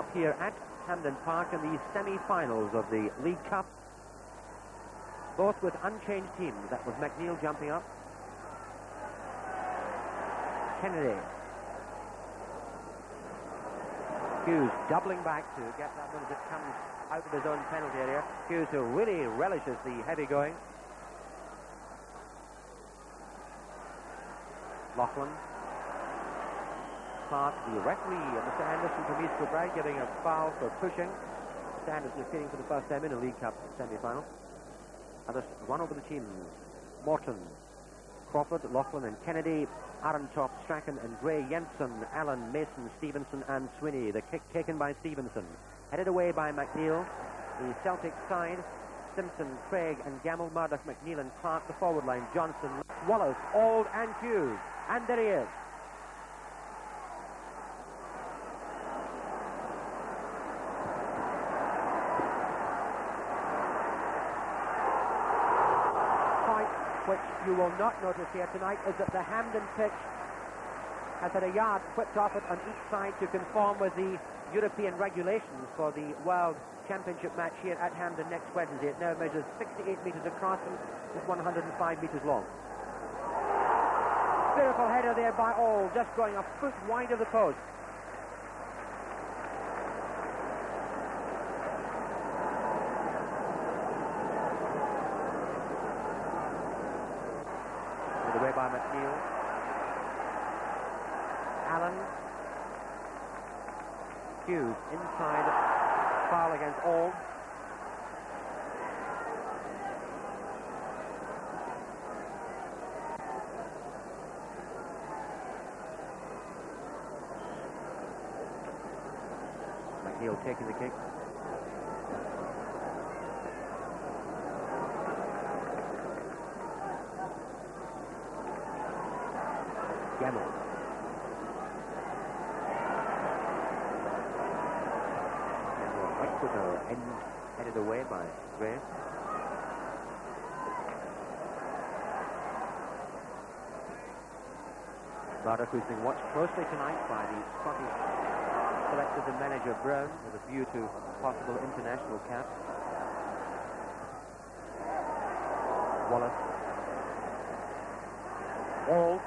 off here at Hampden Park in the semi-finals of the League Cup. Both with unchanged teams. That was McNeil jumping up. Kennedy. Hughes doubling back to get that one as it comes out of his own penalty area. Hughes, who really relishes the heavy going. Laughlin. Clark, the referee, Mr. Anderson from East Kilbride, giving a foul for pushing. Mr. Anderson appearing for the first time in a League Cup semi-final. Others run over the teams. Morton, Crawford, Laughlin and Kennedy, Arentop, Strachan and Gray, Jensen, Allen, Mason, Stevenson and Swinney. The kick taken by Stevenson. Headed away by McNeil. The Celtic side, Simpson, Craig and Gamble, Murdoch, McNeil and Clark. The forward line, Johnson, Wallace, Auld and Hughes. And there he is. Which you will not notice here tonight is that the Hampden pitch has had a yard clipped off it on each side to conform with the European regulations for the World Championship match here at Hampden next Wednesday. It now measures 68 metres across and is 105 metres long. Beautiful header there by Auld, just going a foot wide of the post. Away by McNeil. Allen. Hughes inside, foul against Auld. McNeil taking the kick. Gamble. Right footer headed away by Gray. Murdoch, who's being watched closely tonight by the Scottish selectors and manager Brown with a view to possible international cap. Wallace. Auld.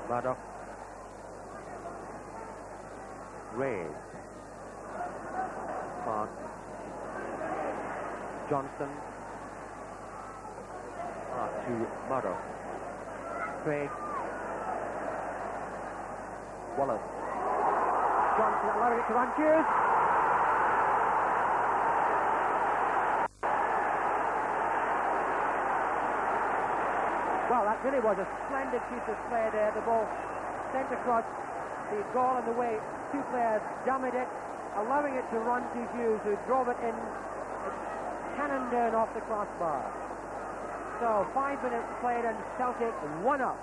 Murdoch. Ray. Clark. Johnson. To Murdoch. Craig. Wallace. Johnson allowing it to run. Hughes. Well, that really was a splendid piece of play there. The ball sent across the goal and the way. Two players dummied it, allowing it to run to Hughes, who drove it in, cannon down off the crossbar. So 5 minutes played and Celtic 1-up.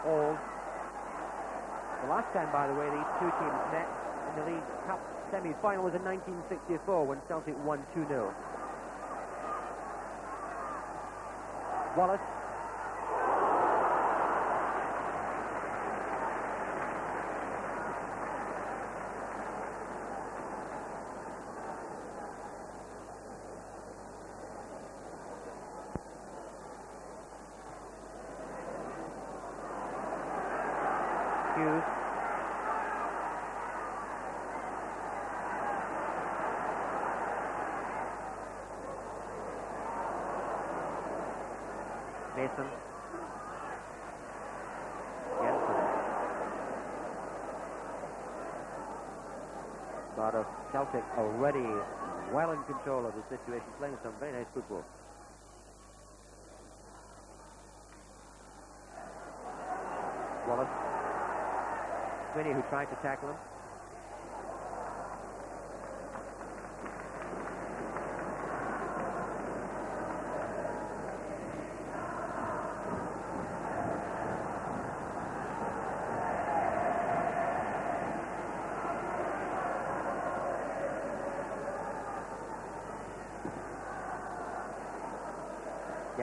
Auld. The last time, by the way, these two teams met in the League Cup semi-final was in 1964 when Celtic won 2-0. Wallace. Hughes. Mason. Jensen. But of Celtic already well in control of the situation, playing some very nice football. Wallace. Swinney, who tried to tackle him.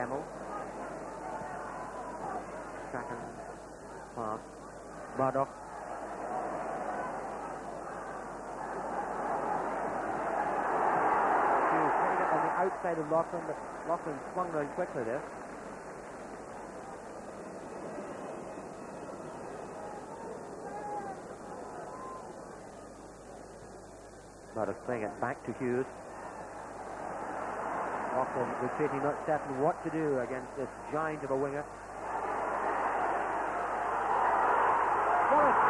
Gamble. Strachan. Pass. Murdoch. Hughes hitting it on the outside of Laughlin, but Laughlin swung round quickly there. Murdoch playing it back to Hughes. Laughlin retreating, not certain what to do against this giant of a winger. Wallace!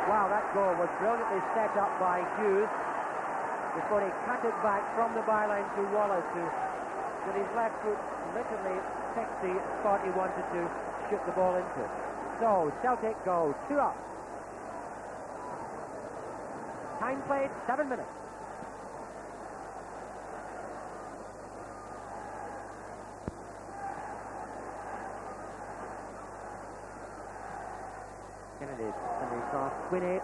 Wow, that goal was brilliantly set up by Hughes before he cut it back from the byline to Wallace, who with his left foot literally picked the spot he wanted to shoot the ball into. So Celtic go 2 up. Time played 7 minutes. Kennedy sending across. Quinney.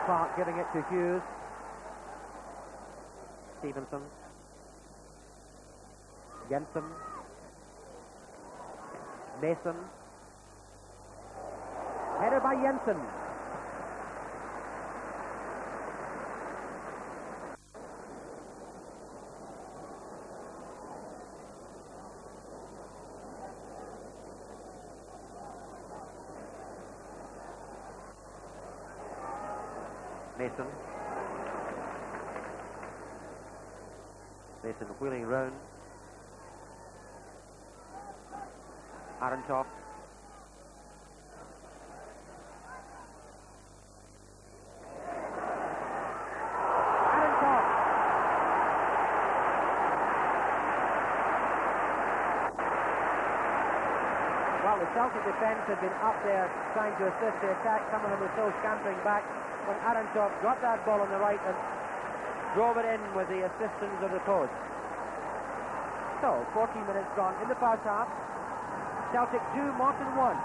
Clark giving it to Hughes. Stevenson. Jensen. Mason. Header by Jensen. Mason. Mason wheeling round. Arentoff. Well, the Celtic defence had been up there trying to assist the attack. Some of them were still scampering back when Arentoff got that ball on the right and drove it in with the assistance of the post. So, 14 minutes gone in the first half. Celtic 2, Morton 1.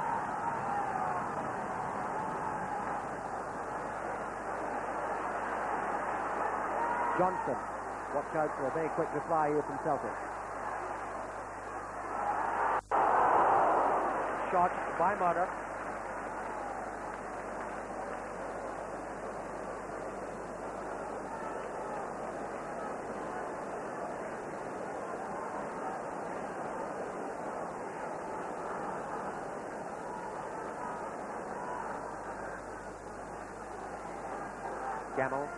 Johnson. Watch out for a very quick reply here from Celtic. Shot by Murdoch. Gamble.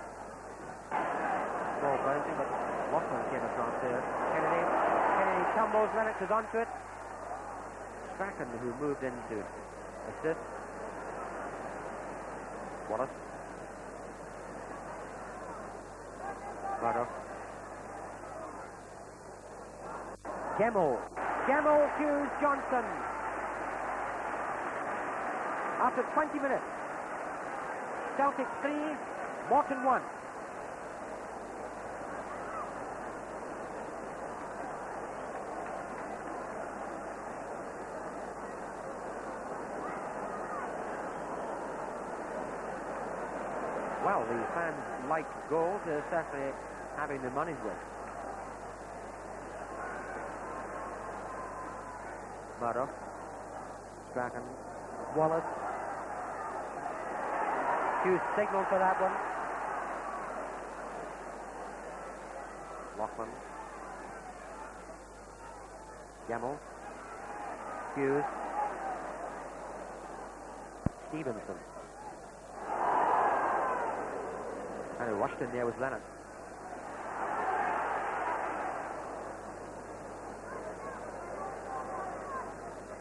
Ball bouncing, but Morton came across there. Kennedy tumbles, Lennox is onto it. Strachan, who moved in to assist. Wallace. Murdoch. Gemmell, Hughes, Johnson. After 20 minutes. Celtic 3, Morton 1. Well, the fans like goals. They're certainly having the money's worth. Murdoch. Strachan. Wallace. Hughes signal for that one. Laughlin. Gemmell. Hughes. Stevenson. And who rushed in there was Lennox.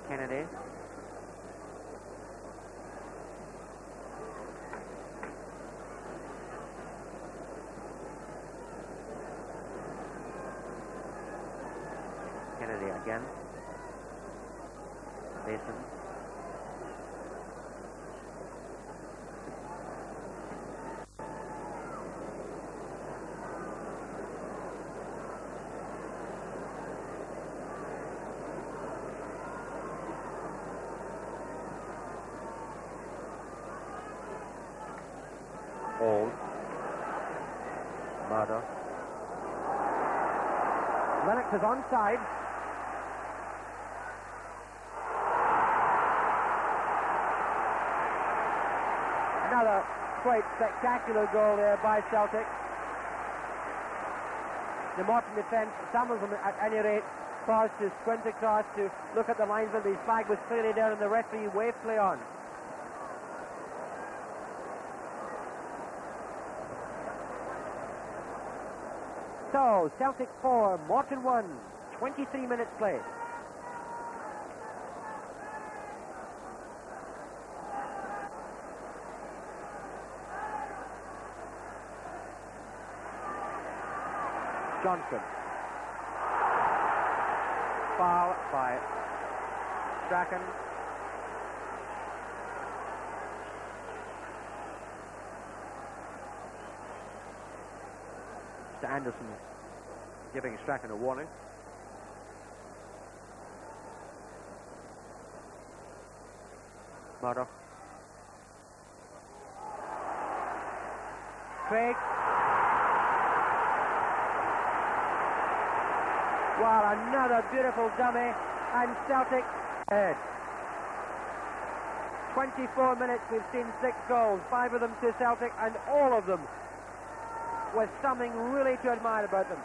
Kennedy. Kennedy again. Mason. Old. Murder. Lennox is onside. Another quite spectacular goal there by Celtic. The Morton defence, some of them at any rate, paused to sprint across to look at the linesman. The flag was clearly down and the referee waved play on. So, Celtic 4, Morton 1, 23 minutes play. Johnson. Foul by Strachan. Mr. Anderson giving Strachan a warning. Murdoch. Craig. Wow, another beautiful dummy, and Celtic ahead. 24 minutes, we've seen 6 goals, 5 of them to Celtic, and all of them with something really to admire about them.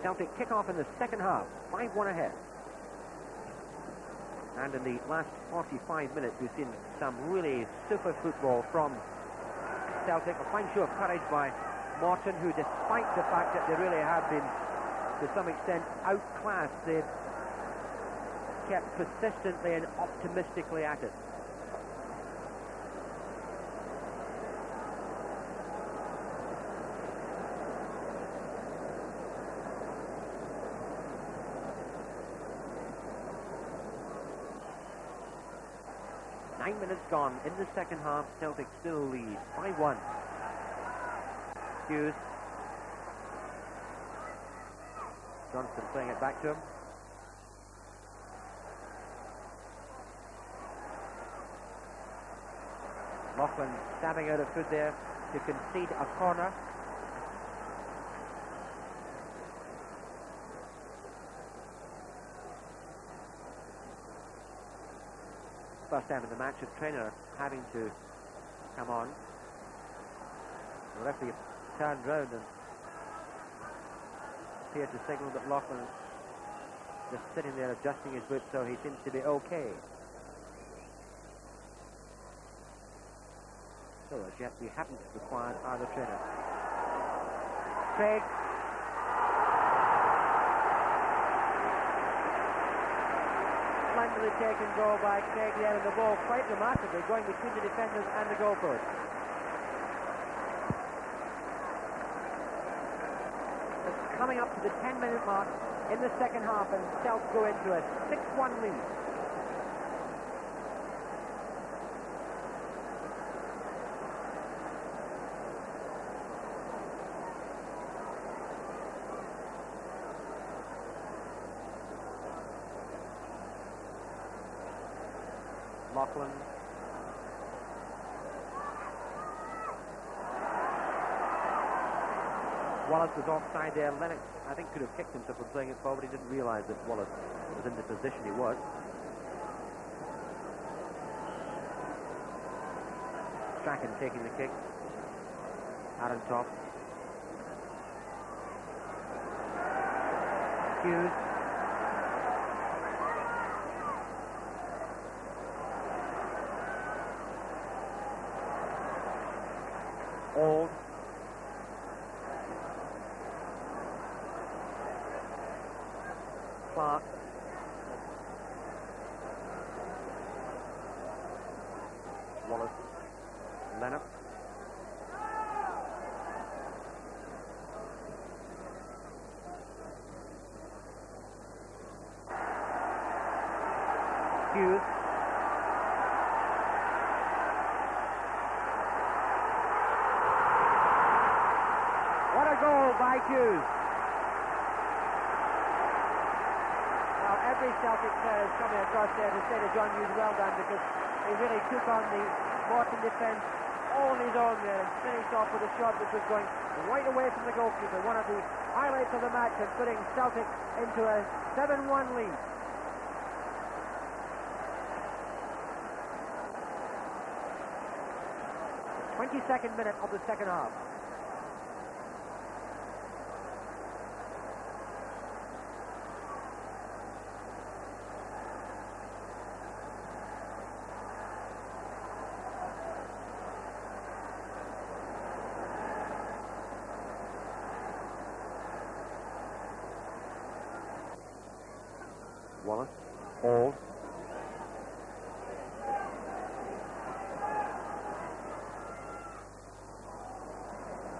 Celtic kick off in the second half, 5-1 ahead. And in the last 45 minutes, we've seen some really super football from Celtic. A fine show of courage by Morton, who, despite the fact that they really have been, to some extent, outclassed, they've kept persistently and optimistically at it. Nine minutes gone in the second half. Celtic still lead 5-1. Hughes. Johnston playing it back to him. Laughlin stabbing out of foot there to concede a corner. First time in the match, a trainer having to come on. The referee turned round and appeared to signal that Laughlin is just sitting there adjusting his boots, so he seems to be okay. So as yet we haven't required either trainer. Craig. Splendidly taken goal by Craig there, and the ball quite remarkably going between the defenders and the goalpost. It's coming up to the 10-minute mark in the second half, and Celtic go into a 6-1 lead. Laughlin. Wallace was offside there. Lennox, I think, could have kicked himself for playing it forward. He didn't realise that Wallace was in the position he was. Strachan taking the kick. Aaron top. Hughes. Old. Clark. Wallace. Lennox. Hughes. What a goal by Hughes. Now every Celtic player is coming across there to say to John Hughes, well done, because he really took on the Morton defence all on his own there and finished off with a shot which was going right away from the goalkeeper. One of the highlights of the match and putting Celtic into a 7-1 lead. The 22nd minute of the second half. Wallace, Hall.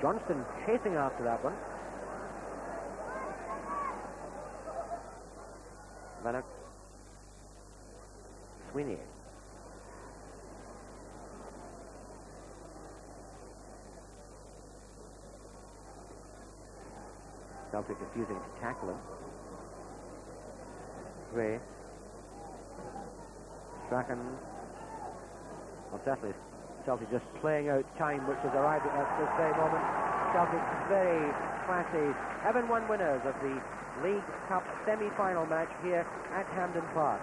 Johnston chasing after that one. Lennox. Sweeney. Celtic refusing to tackle him. Gray. Strachan. Well, certainly Celtic just playing out time which has arrived at this very moment. Celtic very classy 7-1 winners of the League Cup semi-final match here at Hampden Park.